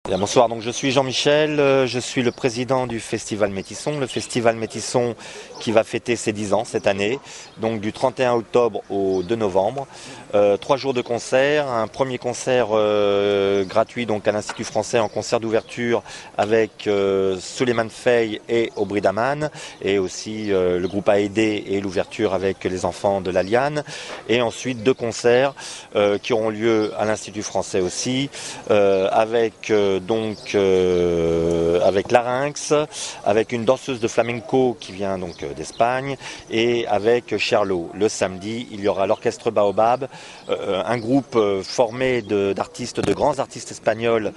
Bien, bonsoir, donc je suis Jean-Michel, je suis le président du Festival Métisson, le Festival Métisson qui va fêter ses 10 ans cette année, donc du 31 octobre au 2 novembre. 3 jours de concert, un premier concert gratuit donc à l'Institut français en concert d'ouverture avec Souleymane Faye et Aubry Daman, et aussi le groupe AED et l'ouverture avec les enfants de l'Aliane, et ensuite 2 concerts qui auront lieu à l'Institut français aussi, avec avec Larynx, avec une danseuse de flamenco qui vient donc d'Espagne, et avec Cherlo. Le samedi, il y aura l'orchestre Baobab, un groupe formé d'artistes, de grands artistes espagnols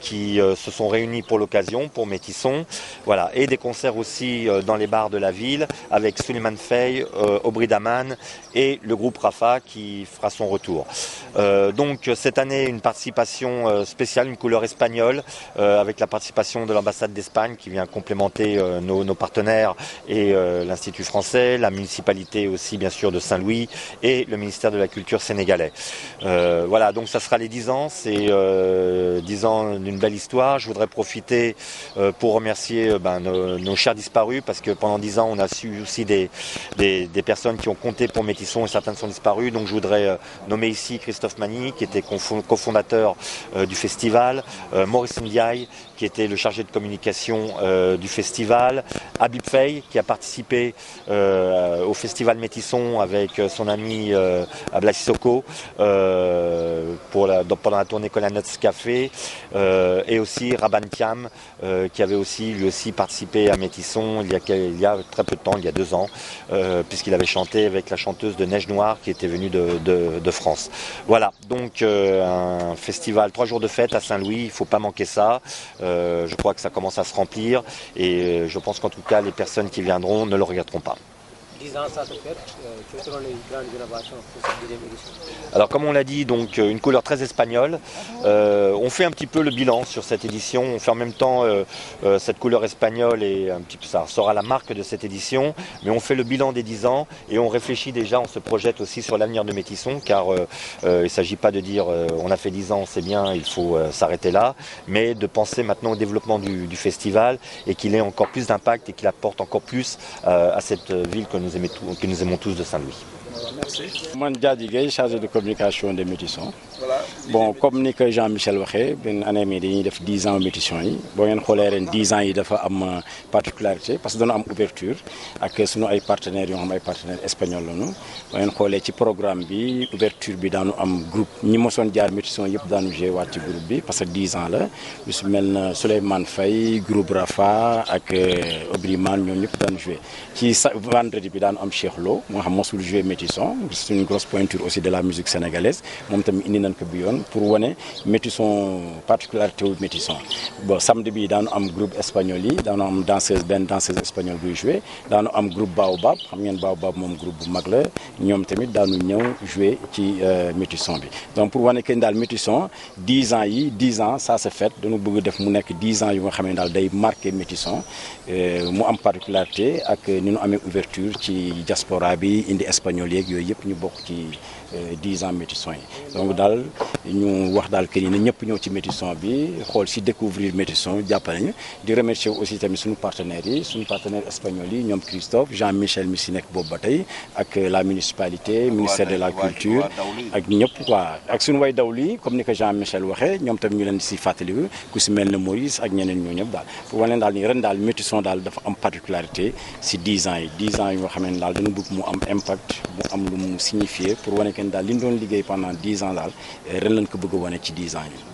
qui se sont réunis pour l'occasion, pour Métisson. Voilà, et des concerts aussi dans les bars de la ville avec Souleymane Faye, Aubry Daman et le groupe Rafa qui fera son retour. Donc cette année, une participation spéciale, une couleur espagnole, avec la participation de l'ambassade d'Espagne qui vient complémenter nos partenaires et l'Institut français, la municipalité aussi bien sûr de Saint-Louis et le ministère de la Culture sénégalais. Voilà, donc ça sera les 10 ans, c'est 10 ans d'une belle histoire. Je voudrais profiter pour remercier nos chers disparus, parce que pendant 10 ans on a su aussi des personnes qui ont compté pour Métisson et certaines sont disparues. Donc je voudrais nommer ici Christophe Magny qui était cofondateur du festival, Maurice Ndiaye qui était le chargé de communication du festival, Habib Faye qui a participé au festival Métisson avec son ami Ablaye Sissoko pendant la tournée Colanots Café, et aussi Raban Thiam qui avait aussi lui aussi participé à Métisson il y a très peu de temps, il y a 2 ans, puisqu'il avait chanté avec la chanteuse de Neige Noire qui était venue de France. Voilà, donc un festival, 3 jours de fête à Saint-Louis, il ne faut pas manquer ça. Je crois que ça commence à se remplir et je pense qu'en tout cas les personnes qui viendront ne le regretteront pas. 10 ans, ça se fait. Quelles seront les grandes innovations pour cette deuxième édition? Alors comme on l'a dit, donc une couleur très espagnole. On fait un petit peu le bilan sur cette édition. On fait en même temps cette couleur espagnole et un petit peu ça sera la marque de cette édition. Mais on fait le bilan des 10 ans et on réfléchit déjà, on se projette aussi sur l'avenir de Métisson, car il ne s'agit pas de dire on a fait 10 ans, c'est bien, il faut s'arrêter là, mais de penser maintenant au développement du festival et qu'il ait encore plus d'impact et qu'il apporte encore plus à cette ville que nous aimons tous de Saint-Louis. Merci. Moi, Diadi Gueye, chargé de communication de Métisson. Bon, comme ni ko Jean-Michel waxee benn année mi dañuy def 10 ans Métisson yi boo ngeen xoolee ren 10 ans yi dafa am particularité parce que dañu am ouverture ak sunu ay partenaires yoo xam ay partenaires espagnols lañu boo ngeen xoolee ci programme bi ouverture bi daanu am groupe ñi mosoon jaar Métisson yëpp daanu joué waat ci groupe bi parce que 10 ans la lu su mel na Souleymane Faye groupe Rafa ak Aubry Man ñoom ñëpp daanu joué ci vendredi bi daanu am Cheikh Lo moo xam mosul joué Métisson, c'est une grosse pointure aussi de la musique sénégalaise moom tamit indi nañ ko bi yoon pour wane Métisson particularité wu Métisson. Bon samedi bi daanu am groupe espagnol yi daanu am danseuse espagnole buy joué daanu am groupe Baobab xam ngeen Baobab moom groupe bu mag la ñoom tamit daanu ñëw joué ci Métisson bi. Donc pour wane que daal Métisson 10 ans ça se fait dañu bëgg def mu nekk 10 ans yu nga xam ne daal day marqué Métisson mu am particularité ak ni ñu amee ouverture ci diaspora bi indi espagnol yeeg yooyu yëpp ñu bokk ci 10 ans Métisson yi. Donc daal ñu wax daal que ni na ñëpp ñëw ci Métisson bi xool si découvrir Métisson jàppale ñu di remercier aussi tamit suñu partenaires espagnols yi ñoom Christophe Jean-Michel mi si nekk boobu ba tey ak la municipalité ministère de la culture ak ñëpp quoi ak suñu way dawli comme ni ko Jean-Michel waxee ñoom tamit ñu leen si fàttali ku si mel ne Maurice ak ñeneen ñoo ñëpp daal pour wane daal ni ren daal Métisson daal dafa am particularité si 10 ans yi yoo xam ne daal dañu bëgg mu am impact mu am lu mu signifié pour wane que daal li ñu doon liggéey pendant 10 ans daal ren lañ ko bëgg a wane ci 10 ans yi.